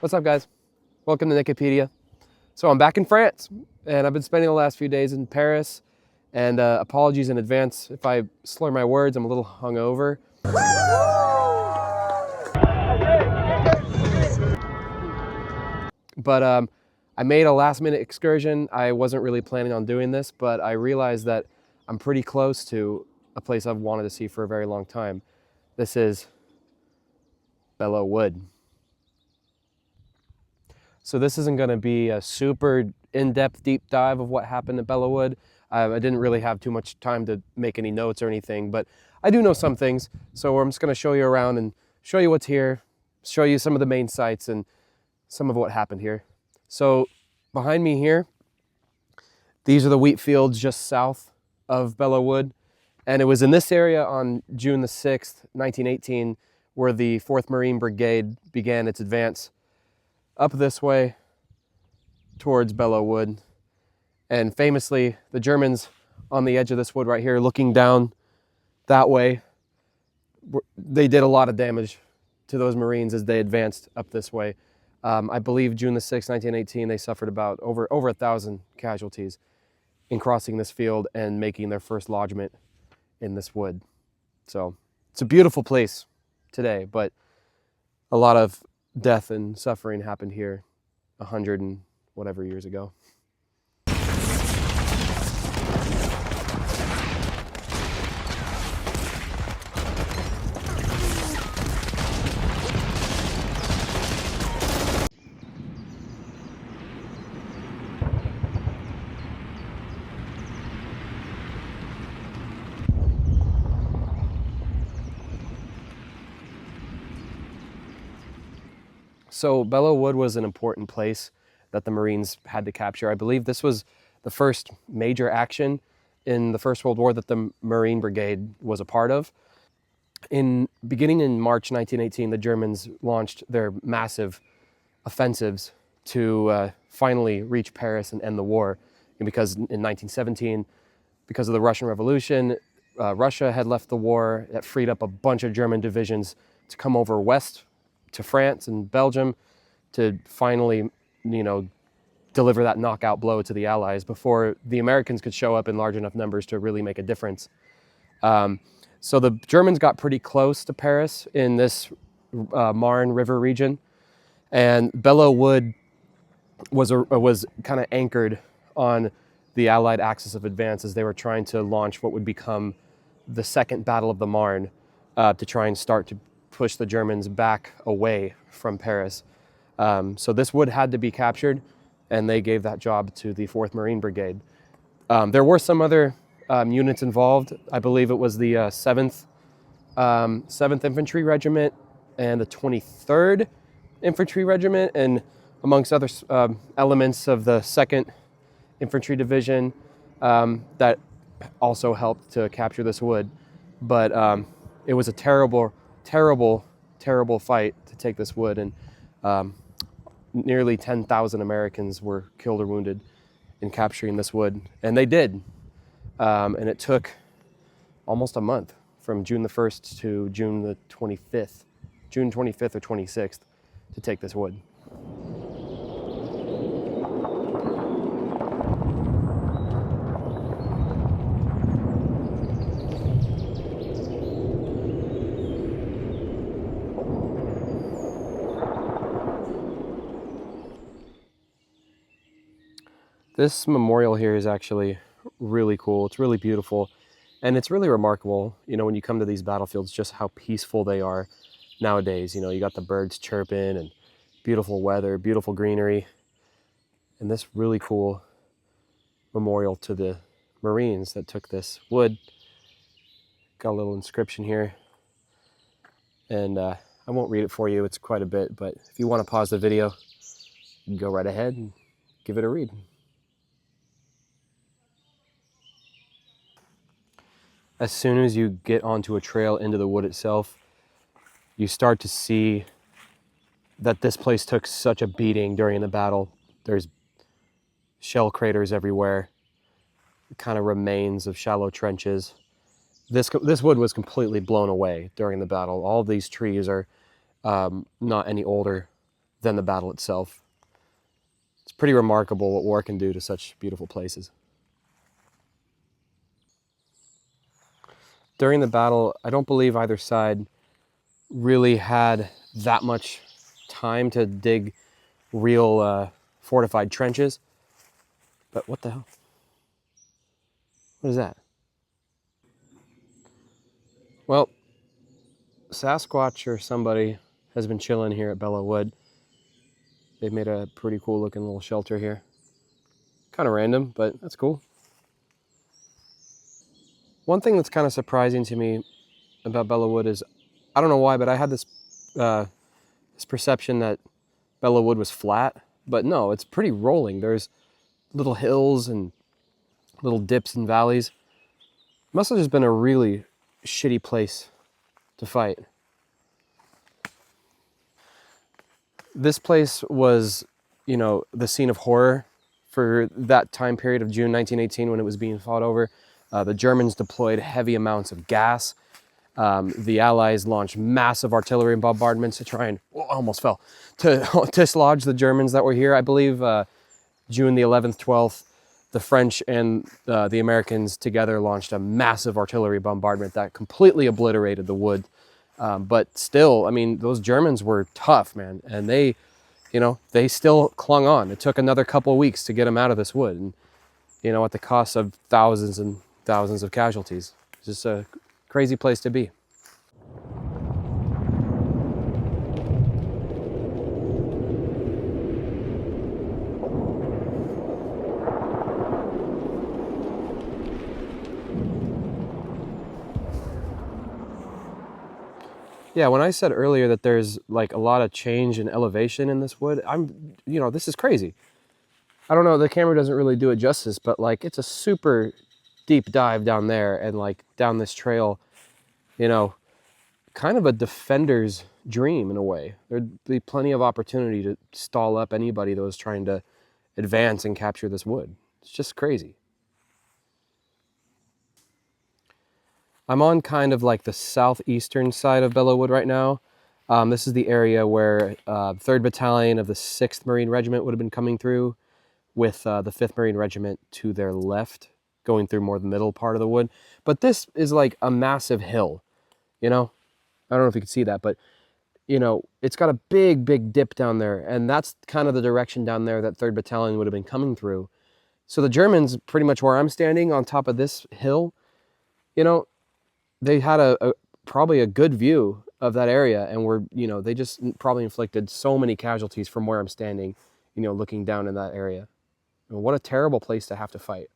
What's up, guys? Welcome to Wikipedia. So I'm back in France, and I've been spending the last few days in Paris, and apologies in advance if I slur my words. I'm a little hungover. But I made a last-minute excursion. I wasn't really planning on doing this, but I realized that I'm pretty close to a place I've wanted to see for a very long time. This is Belleau Wood. So this isn't going to be a super in-depth deep dive of what happened at Belleau Wood. I didn't really have too much time to make any notes or anything, but I do know some things. So I'm just going to show you around and show you what's here, show you some of the main sites and some of what happened here. So behind me here, these are the wheat fields just south of Belleau Wood. And it was in this area on June the 6th, 1918, where the 4th Marine Brigade began its advance up this way towards Belleau Wood. And famously, the Germans on the edge of this wood right here, looking down that way, they did a lot of damage to those Marines as they advanced up this way. I believe June the 6th, 1918, they suffered about over 1,000 casualties in crossing this field and making their first lodgment in this wood. So it's a beautiful place today, but a lot of death and suffering happened here 100 and whatever years ago. So Belleau Wood was an important place that the Marines had to capture. I believe this was the first major action in the First World War that the Marine Brigade was a part of. Beginning in March 1918, the Germans launched their massive offensives to finally reach Paris and end the war. And because in 1917, because of the Russian Revolution, Russia had left the war. That freed up a bunch of German divisions to come over west to France and Belgium to finally, deliver that knockout blow to the Allies before the Americans could show up in large enough numbers to really make a difference. So the Germans got pretty close to Paris in this Marne River region, and Belleau Wood was kind of anchored on the Allied axis of advance as they were trying to launch what would become the Second Battle of the Marne to try and start to push the Germans back away from Paris. So this wood had to be captured, and they gave that job to the 4th Marine Brigade. There were some other units involved. I believe it was the 7th Infantry Regiment and the 23rd Infantry Regiment, and amongst other elements of the 2nd Infantry Division that also helped to capture this wood. But it was a terrible fight to take this wood, and nearly 10,000 Americans were killed or wounded in capturing this wood, and they did. And it took almost a month, from June the 1st to June the 25th, June 25th or 26th, to take this wood. This memorial here is actually really cool. It's really beautiful, and it's really remarkable, when you come to these battlefields, just how peaceful they are nowadays. You got the birds chirping and beautiful weather, beautiful greenery, and this really cool memorial to the Marines that took this wood. Got a little inscription here, and I won't read it for you. It's quite a bit, but if you want to pause the video, you can go right ahead and give it a read. As soon as you get onto a trail into the wood itself, you start to see that this place took such a beating during the battle. There's shell craters everywhere, kind of remains of shallow trenches. This wood was completely blown away during the battle. All of these trees are not any older than the battle itself. It's pretty remarkable what war can do to such beautiful places. During the battle, I don't believe either side really had that much time to dig real fortified trenches. But what the hell? What is that? Well, Sasquatch or somebody has been chilling here at Belleau Wood. They've made a pretty cool looking little shelter here. Kind of random, but that's cool. One thing that's kind of surprising to me about Belleau Wood is, I don't know why, but I had this perception that Belleau Wood was flat, but no, it's pretty rolling. There's little hills and little dips and valleys. Must have just been a really shitty place to fight. This place was, you know, the scene of horror for that time period of June 1918 when it was being fought over. The Germans deployed heavy amounts of gas. The Allies launched massive artillery bombardments to try and, almost fell, to dislodge the Germans that were here. I believe June the 11th, 12th, the French and the Americans together launched a massive artillery bombardment that completely obliterated the wood. But still, I mean, those Germans were tough, man. And they, you know, they still clung on. It took another couple of weeks to get them out of this wood. And, you know, at the cost of thousands and thousands of casualties. It's just a crazy place to be. Yeah, when I said earlier that there's like a lot of change in elevation in this wood, you know, this is crazy. I don't know, the camera doesn't really do it justice, but like it's a super deep dive down there and like down this trail, you know, kind of a defender's dream in a way. There'd be plenty of opportunity to stall up anybody that was trying to advance and capture this wood. It's just crazy. I'm on kind of like the southeastern side of Belleau Wood right now. This is the area where 3rd Battalion of the 6th Marine Regiment would have been coming through, with the 5th Marine Regiment to their left, going through more the middle part of the wood. But this is like a massive hill, you know? I don't know if you can see that, but, you know, it's got a big, big dip down there, and that's kind of the direction down there that 3rd Battalion would have been coming through. So the Germans, pretty much where I'm standing on top of this hill, you know, they had probably a good view of that area, and were, you know, they just probably inflicted so many casualties from where I'm standing, you know, looking down in that area. And what a terrible place to have to fight.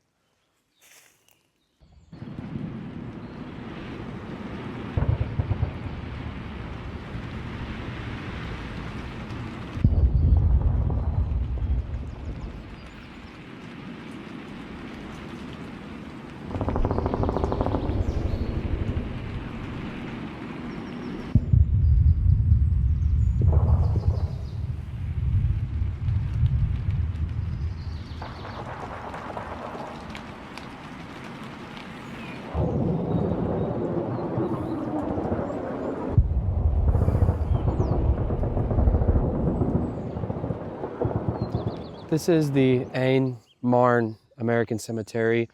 This is the Aisne-Marne American Cemetery,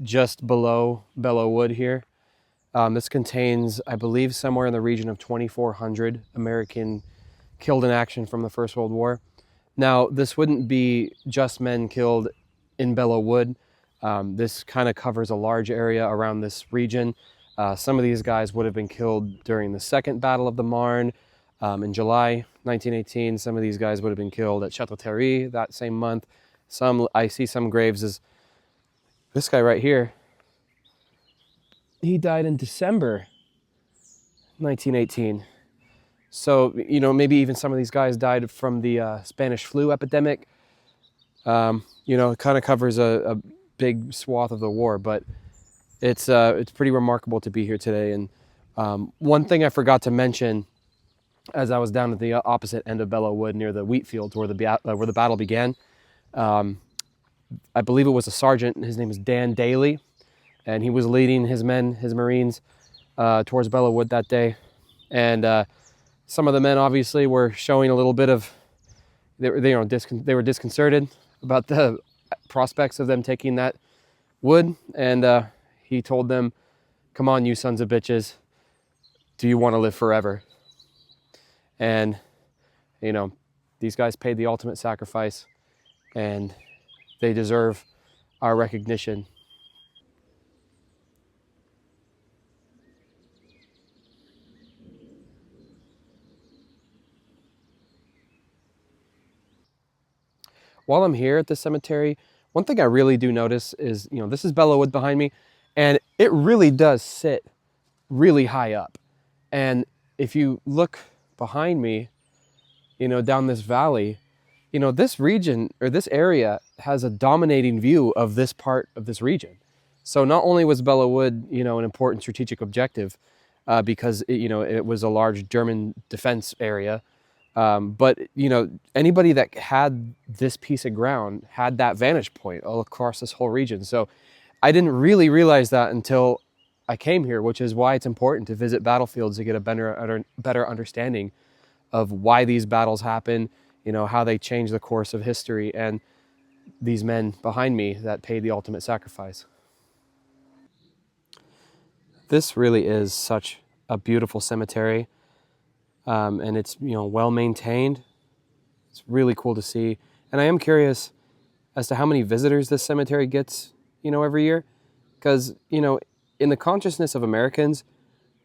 just below Belleau Wood here. This contains, I believe, somewhere in the region of 2,400 American killed in action from the First World War. Now, this wouldn't be just men killed in Belleau Wood. This kind of covers a large area around this region. Some of these guys would have been killed during the Second Battle of the Marne in July 1918. Some of these guys would have been killed at Château-Thierry that same month. I see some graves as this guy right here. He died in December 1918. So, you know, maybe even some of these guys died from the Spanish flu epidemic. You know, it kind of covers a big swath of the war, but it's pretty remarkable to be here today. And one thing I forgot to mention, as I was down at the opposite end of Belleau Wood near the wheat fields where the battle began, I believe it was a sergeant. His name is Dan Daly, and he was leading his men, his Marines, towards Belleau Wood that day. And some of the men obviously were showing a little bit of they were disconcerted about the prospects of them taking that wood, and he told them, "Come on, you sons of bitches, do you want to live forever?" And these guys paid the ultimate sacrifice, and they deserve our recognition. While I'm here at the cemetery, one thing I really do notice is, this is Belleau Wood behind me, and it really does sit really high up. And if you look behind me, down this valley, this region or this area has a dominating view of this part of this region. So not only was Belleau Wood, an important strategic objective because it was a large German defense area, but anybody that had this piece of ground had that vantage point all across this whole region. So I didn't really realize that until I came here, which is why it's important to visit battlefields to get a better understanding of why these battles happen, how they change the course of history, and these men behind me that paid the ultimate sacrifice. This really is such a beautiful cemetery, and it's well maintained. It's really cool to see, and I am curious as to how many visitors this cemetery gets, every year, because in the consciousness of Americans,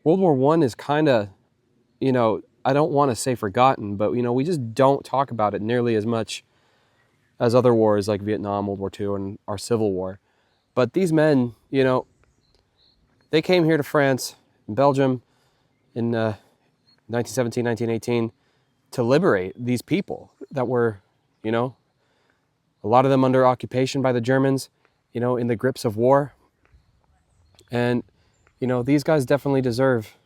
World War I is kind of, I don't want to say forgotten, but we just don't talk about it nearly as much as other wars like Vietnam, World War II, and our Civil War. But these men, they came here to France and Belgium in 1917, 1918 to liberate these people that were, a lot of them under occupation by the Germans, in the grips of war. And, these guys definitely deserve,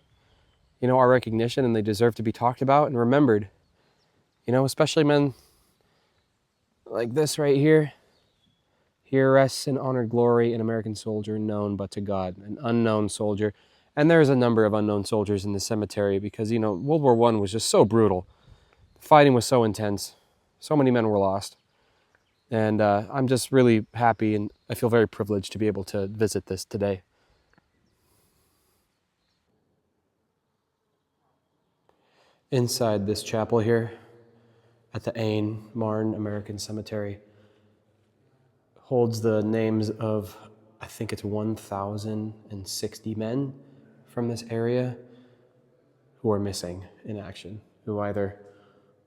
our recognition, and they deserve to be talked about and remembered, especially men like this right here. Here rests in honored glory an American soldier known but to God, an unknown soldier. And there's a number of unknown soldiers in the cemetery because, World War I was just so brutal. The fighting was so intense. So many men were lost. And I'm just really happy, and I feel very privileged to be able to visit this today. Inside this chapel here at the Aisne-Marne American Cemetery holds the names of, I think it's 1,060 men from this area who are missing in action, who either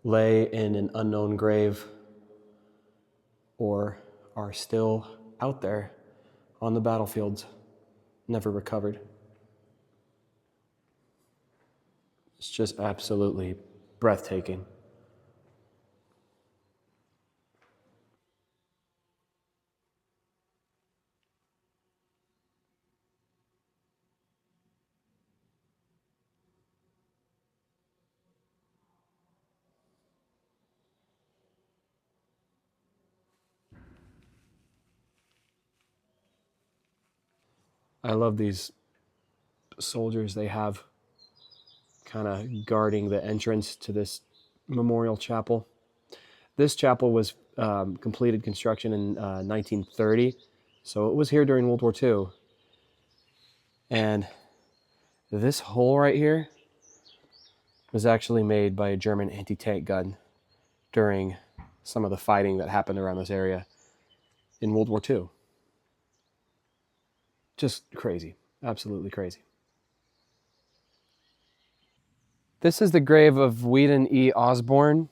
lay in an unknown grave or are still out there on the battlefields, never recovered. It's just absolutely breathtaking. I love these soldiers they have kind of guarding the entrance to this memorial chapel. This chapel was completed construction in 1930, so it was here during World War II. And this hole right here was actually made by a German anti-tank gun during some of the fighting that happened around this area in World War II. Just crazy, absolutely crazy. This is the grave of Whedon E. Osborne.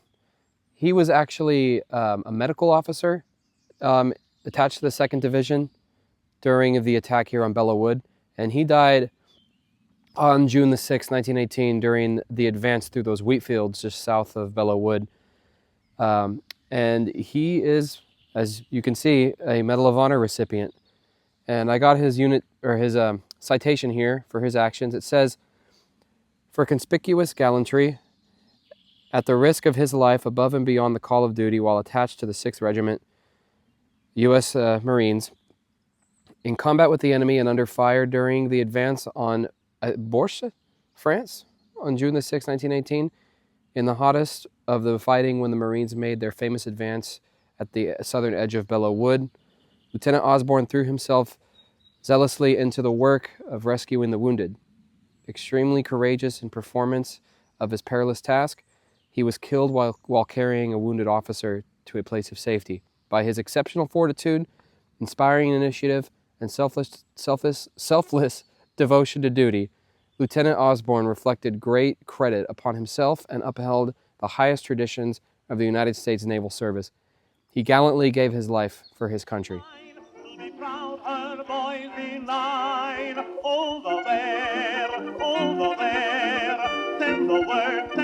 He was actually a medical officer attached to the 2nd Division during the attack here on Belleau Wood, and he died on June the 6th, 1918, during the advance through those wheat fields just south of Belleau Wood. And he is, as you can see, a Medal of Honor recipient. And I got his unit, or his citation here for his actions. It says, "For conspicuous gallantry, at the risk of his life above and beyond the call of duty while attached to the 6th Regiment, U.S. Marines, in combat with the enemy and under fire during the advance on Bourges, France, on June the 6th, 1918, in the hottest of the fighting when the Marines made their famous advance at the southern edge of Belleau Wood. Lieutenant Osborne threw himself zealously into the work of rescuing the wounded. Extremely courageous in performance of his perilous task, he was killed while carrying a wounded officer to a place of safety. By his exceptional fortitude, inspiring initiative, and selfless devotion to duty, Lieutenant Osborne reflected great credit upon himself and upheld the highest traditions of the United States Naval Service. He gallantly gave his life for his country. Over there, send the word.